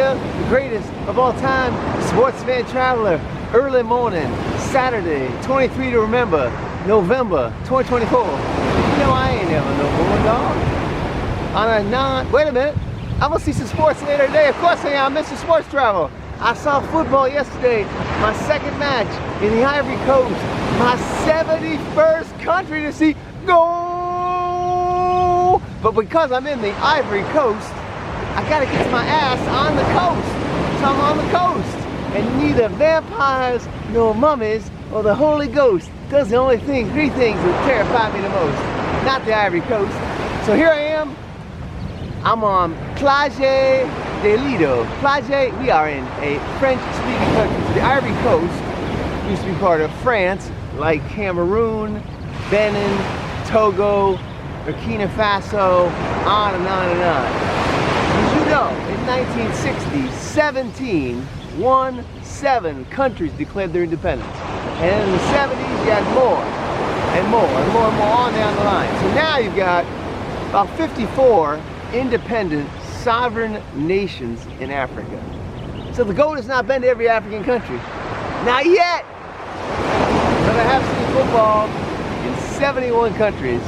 here, the greatest of all time, sportsman traveler, early morning, Saturday, 23 to remember, November 2024. You know I ain't never no more, dog. Wait a minute, I'm gonna see some sports later today. Of course I am, Mr. Sports Travel. I saw football yesterday, my second match in the Ivory Coast, my 71st country to see. Go! But because I'm in the Ivory Coast, I gotta get my ass on the coast. So I'm on the coast. And neither vampires, nor mummies, or the Holy Ghost does the only thing, three things that terrify me the most. Not the Ivory Coast. So here I am. I'm on Plage de Lido. Plage, we are in a French-speaking country. So the Ivory Coast used to be part of France, like Cameroon, Benin, Togo, Burkina Faso, on and on and on. As you know, in 1960, 17 countries declared their independence. And in the 70s, you had more and more and more and more on down the line. So now you've got about 54 independent, sovereign nations in Africa. So the goat has not been to every African country. Not yet! But I have seen football in 71 countries,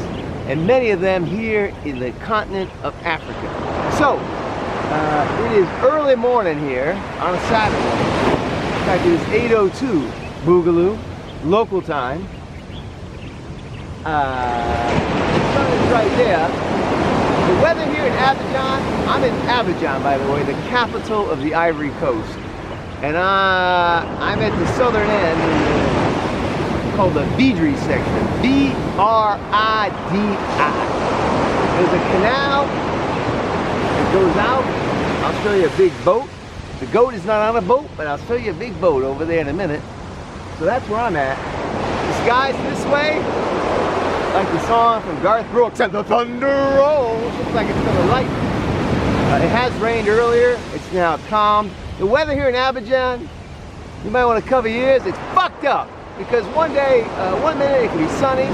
and many of them here in the continent of Africa. So, it is early morning here on a Saturday. In fact, it is 8:02 Boogaloo, local time. The sun is right there. The weather here in Abidjan, I'm in Abidjan, by the way, the capital of the Ivory Coast. And I'm at the southern end, called the Vidri section, V-R-I-D-I. There's a canal that goes out. I'll show you a big boat. The goat is not on a boat, but I'll show you a big boat over there in a minute. So that's where I'm at. The sky's this way, like the song from Garth Brooks, and the thunder rolls. Looks like it's gonna lighten. It has rained earlier. It's now calmed. The weather here in Abidjan, you might want to cover your ears. It's fucked up because one minute it can be sunny,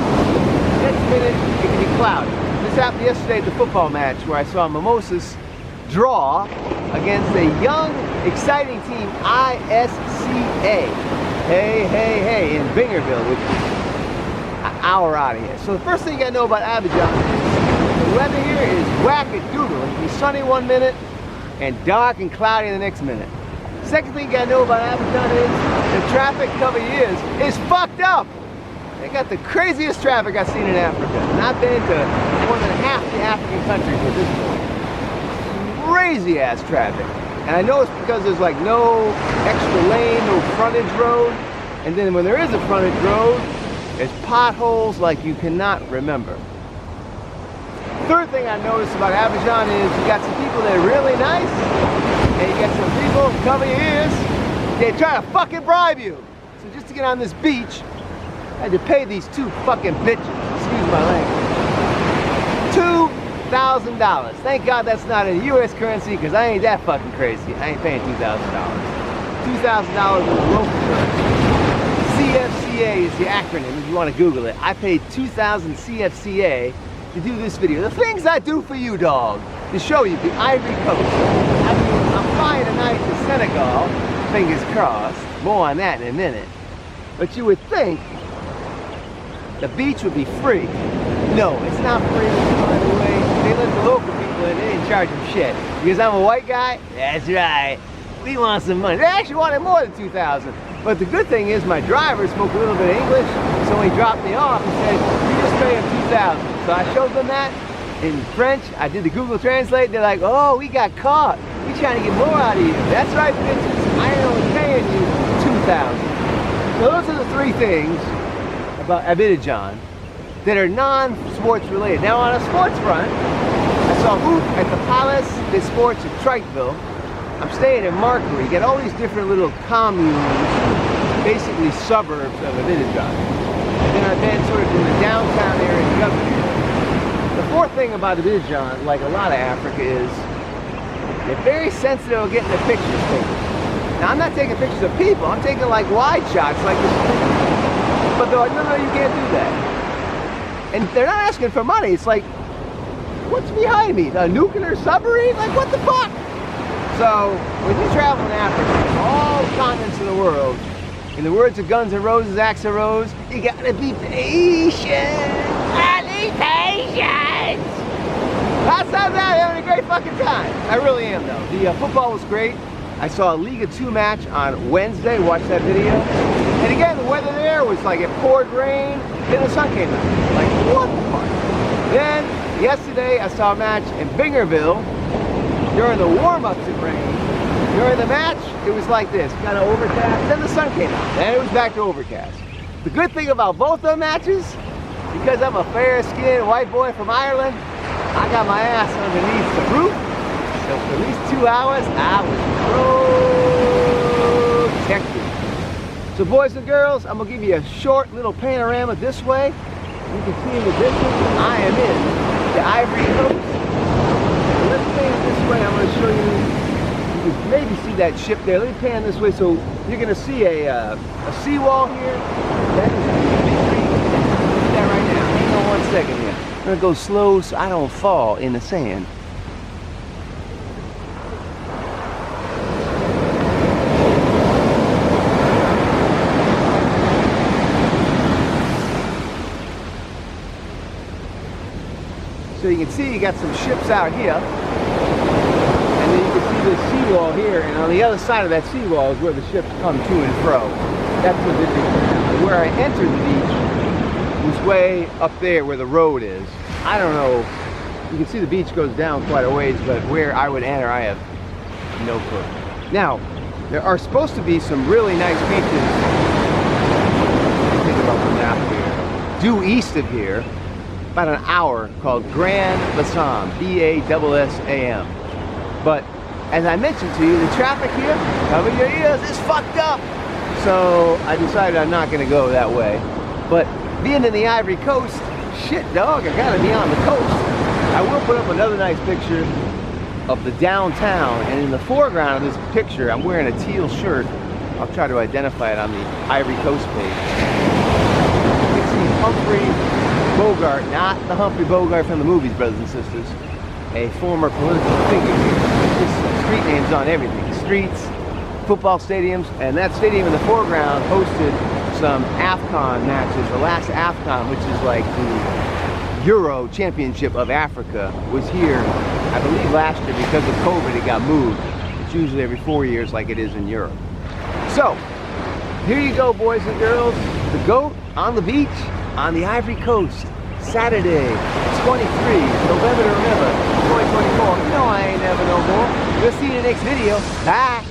next minute it can be cloudy. This happened yesterday at the football match where I saw Mimosas draw against a young, exciting team, ISCA. Hey, in Bingerville, which is an hour out of here. So the first thing you gotta know about Abidjan is the weather here is wackadoodle. It can be sunny one minute and dark and cloudy the next minute. Second thing you gotta know about Abidjan is the traffic, cover your ears, is fucked up. They got the craziest traffic I've seen in Africa. And I've been to more than half the African countries at this point. Crazy ass traffic. And I know it's because there's like no extra lane, no frontage road. And then when there is a frontage road, there's potholes like you cannot remember. Third thing I noticed about Abidjan is you got some people that are really nice, and you got some people, cover your ears, they try to fucking bribe you. So just to get on this beach, I had to pay these two fucking bitches, excuse my language, $2,000. Thank God that's not in US currency, because I ain't that fucking crazy. I ain't paying $2,000. $2,000 in local currency. CFCA is the acronym if you want to Google it. I paid 2,000 CFCA to do this video. The things I do for you, dog, to show you the Ivory Coast. I mean, I'm flying tonight to Senegal, fingers crossed. More on that in a minute. But you would think the beach would be free. No, it's not free, by the way. They let the local people in, they didn't charge them shit. Because I'm a white guy? That's right. We want some money. They actually wanted more than 2,000. But the good thing is my driver spoke a little bit of English, so when he dropped me off, he said, you just pay him 2,000. So I showed them that in French. I did the Google Translate. They're like, oh, we got caught. We trying to get more out of you. That's right, bitches. I ain't only paying you 2,000. So those are the three things about Abidjan that are non-sports related. Now on a sports front, I saw hoop at the Palace des Sports of Triteville. I'm staying in Marcory. You get all these different little communes, basically suburbs of Abidjan. And then I've been sort of in the downtown area of the government. The fourth thing about Abidjan, like a lot of Africa, is they're very sensitive about getting their pictures taken. Now I'm not taking pictures of people, I'm taking like wide shots like this. But they're like, no, you can't do that. And they're not asking for money. It's like, what's behind me? A nuclear submarine? Like, what the fuck? So, when you travel in Africa, all continents of the world, in the words of Guns N' Roses, Axl Rose, you gotta be patient. I need patience. Last time I was having a great fucking time. I really am though. The football was great. I saw a League of Two match on Wednesday, watched that video. And again, the weather there was like it poured rain, then the sun came out. Like, what the fuck? Then, yesterday, I saw a match in Bingerville. During the warm-ups, it rained. During the match, it was like this, kind of overcast. Then the sun came out. Then it was back to overcast. The good thing about both those matches, because I'm a fair-skinned white boy from Ireland, I got my ass underneath the roof. So for at least 2 hours, I was protected. So boys and girls, I'm gonna give you a short little panorama this way. You can see in the distance, I am in the Ivory Coast. So let's pan this way. I'm gonna show you. You can maybe see that ship there. Let me pan this way. So you're gonna see a seawall here. That is a big tree. See that right now. Hang on 1 second here. I'm gonna go slow so I don't fall in the sand. So you can see you got some ships out here, and then you can see the seawall here, and on the other side of that seawall is where the ships come to and fro. That's what this is. Where I entered the beach was way up there where the road is. I don't know, you can see the beach goes down quite a ways, but where I would enter, I have no clue. Now, there are supposed to be some really nice beaches, think about the map here, due east of here, about an hour, called Grand Bassam, B-A-S-S-A-M. But as I mentioned to you, the traffic here, cover your ears, is fucked up. So I decided I'm not gonna go that way. But being in the Ivory Coast, shit dog, I gotta be on the coast. I will put up another nice picture of the downtown, and in the foreground of this picture, I'm wearing a teal shirt. I'll try to identify it on the Ivory Coast page. You can see Humphrey Bogart, not the Humphrey Bogart from the movies, brothers and sisters, a former political figure. His street name's on everything. Streets, football stadiums, and that stadium in the foreground hosted some AFCON matches. The last AFCON, which is like the Euro Championship of Africa, was here, I believe last year. Because of COVID, it got moved. It's usually every 4 years like it is in Europe. So, here you go, boys and girls. The goat on the beach on the Ivory Coast, Saturday, 23, November to remember, 2024. No, I ain't never no more. We'll see you in the next video. Bye.